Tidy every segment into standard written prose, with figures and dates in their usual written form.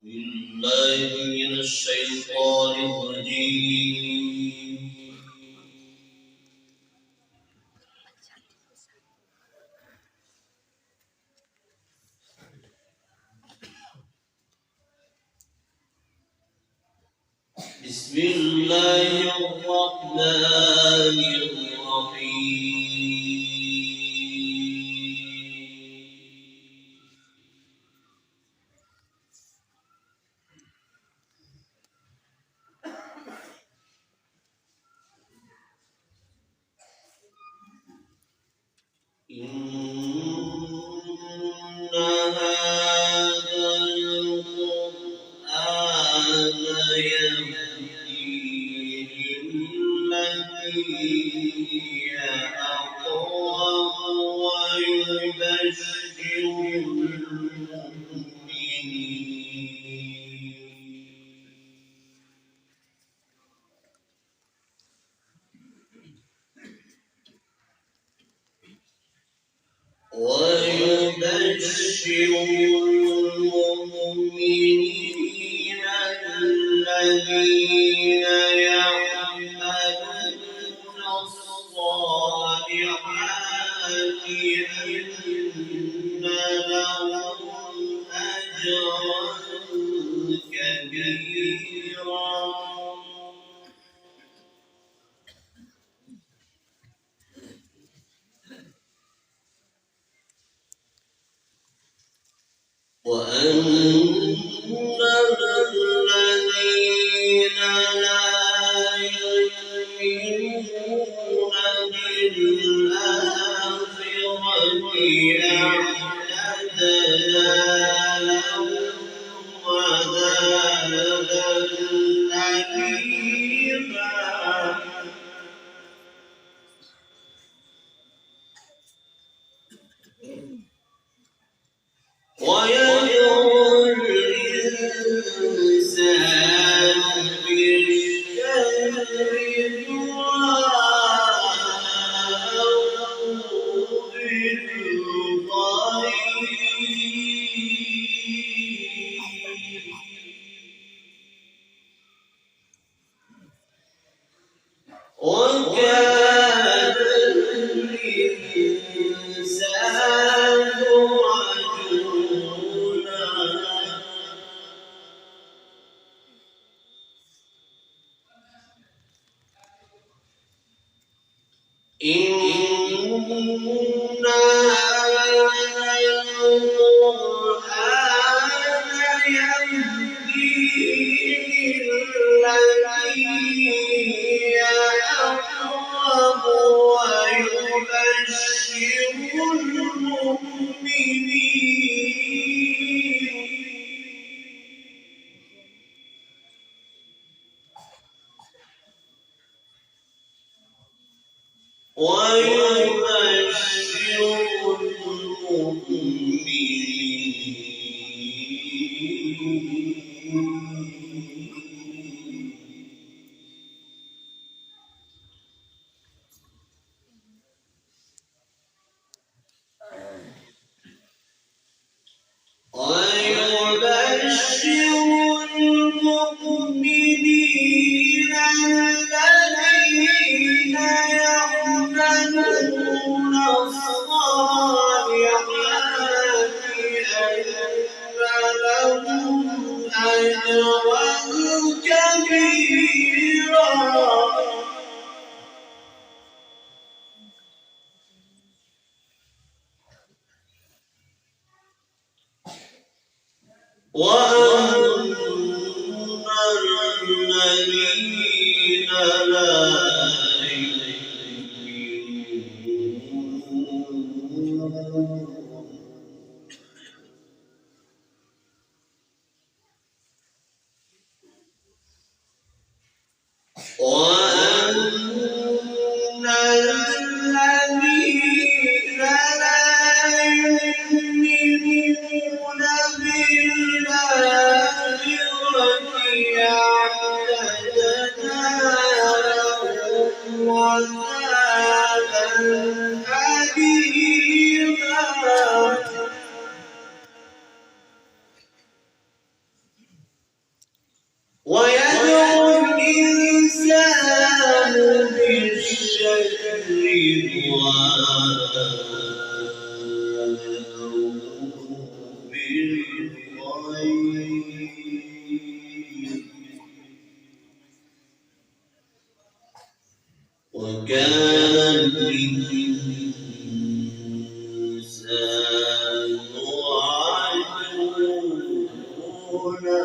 بالله من الشيطان الرجيم. بسم الله الرحمن الرحيم. إن هذا القرآن يهدي للتي هي أقوم ويبشر المؤمنين الذين يعملون الصالحات أن لهم أجرا كبيرا. وأن الذين لا يؤمنون بالآخرة أعتدنا لهم عذابا أليما. ويدعو الإنسان بالشر دعاءه بالخير وكان الإنسان عجولا. إن هذا القرآن يهدي للتي هي أقوم ويبشر المؤمنين المؤمنين الذين يعملون الصالحات أن لهم أجرا كبيرا. وأن الذين لا يؤمنون بالآخرة أعتدنا لهم وكان الإنسان عجولا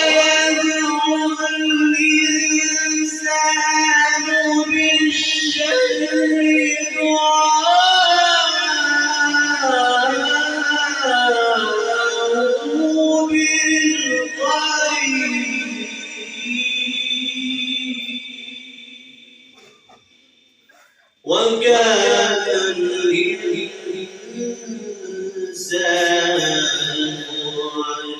ويدعو الإنسان بالشر دعاءه بالخير وكان الإنسان عجولا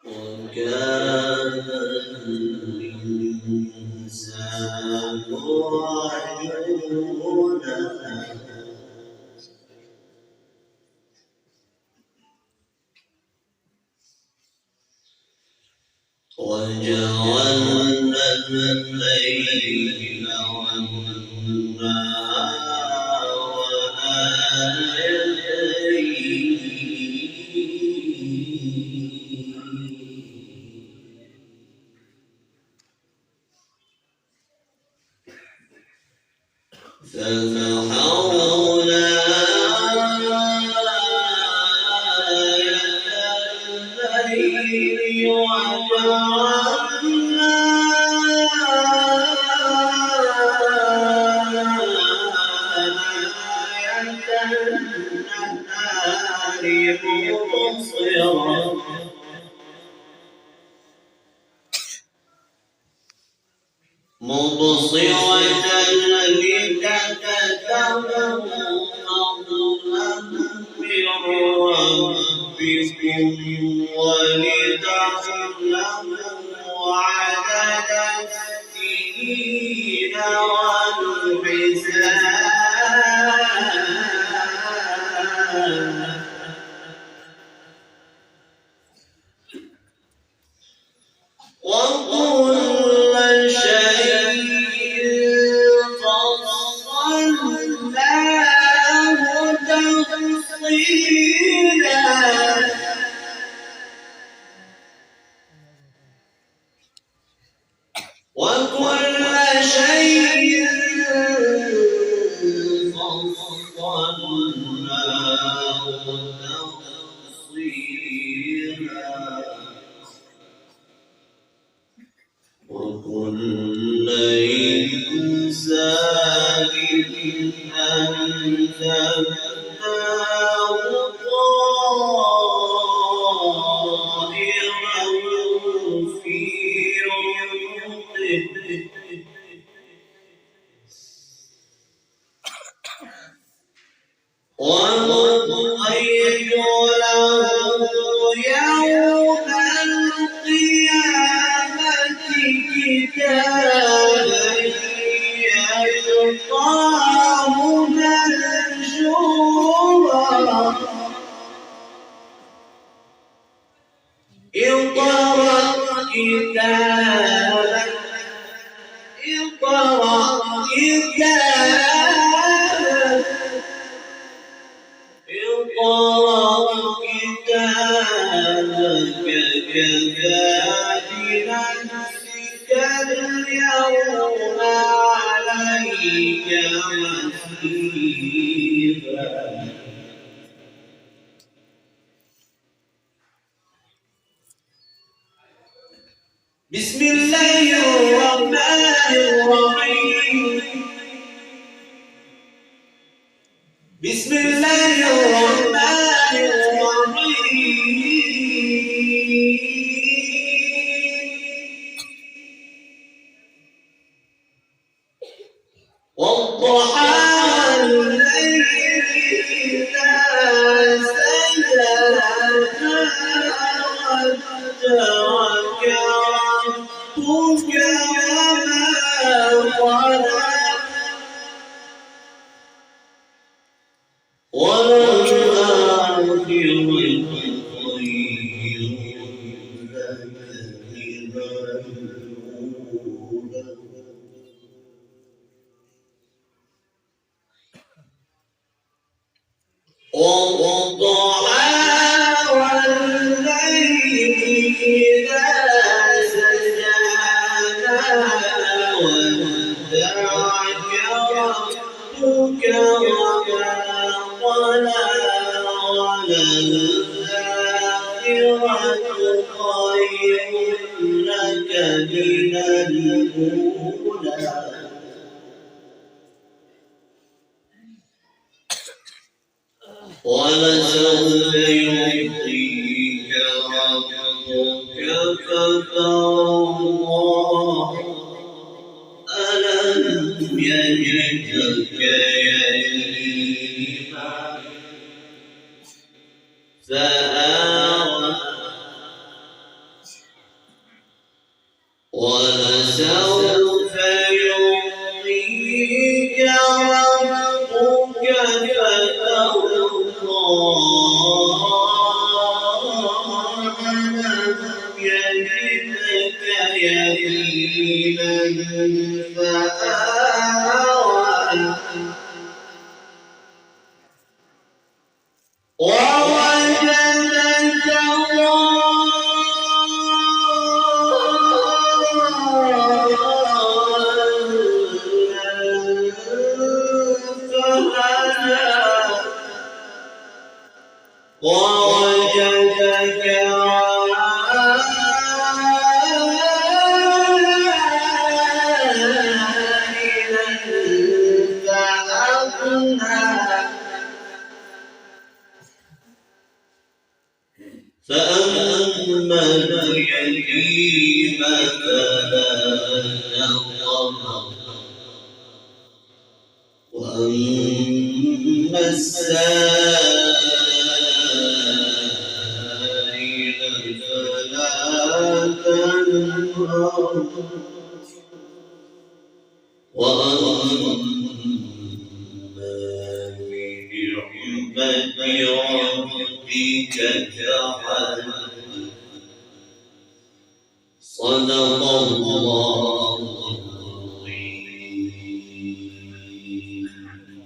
وكان الإنسان عجولا وجعلنا الليل والنهار آيتين فمحونا آية الليل وجعلنا آية النهار مبصرة لتبتغوا فضلا من ربكم ولتعلموا عدد السنين والحساب وكل شيء فصلناه تفصيلا وكل شيء فصلناه تفصيلا وكل إنسان ألزمناه طائره في عنقه ونخرج له يوم القيامة كتابا يلقاه منشورا اقرأ كتابك اقرأ كتابك اقرأ كتابك كفى بنفسك اليوم عليك حسيبا بسم الله الرحمن الرحيم بسم الله الرحمن الرحيم والضحى والليل إذا سجى ودرك ربك وما خلق وللآخرة خير لك من الأولى ودعك ربك وما قلى وللآخرة خير لك من الأولى ولسوف يعطيك ربك فترضى ألم يجدك يتيما فآوى ولسوف يعطيك ربك فترضى ألم يجدك يتيما فآوى ووجدك ووجدك عائلا فأغنى فأما اليتيم فلا تقهر وأما السائل فلا تنهر وأما بنعمة ربك فحدث صدق الله العظيم.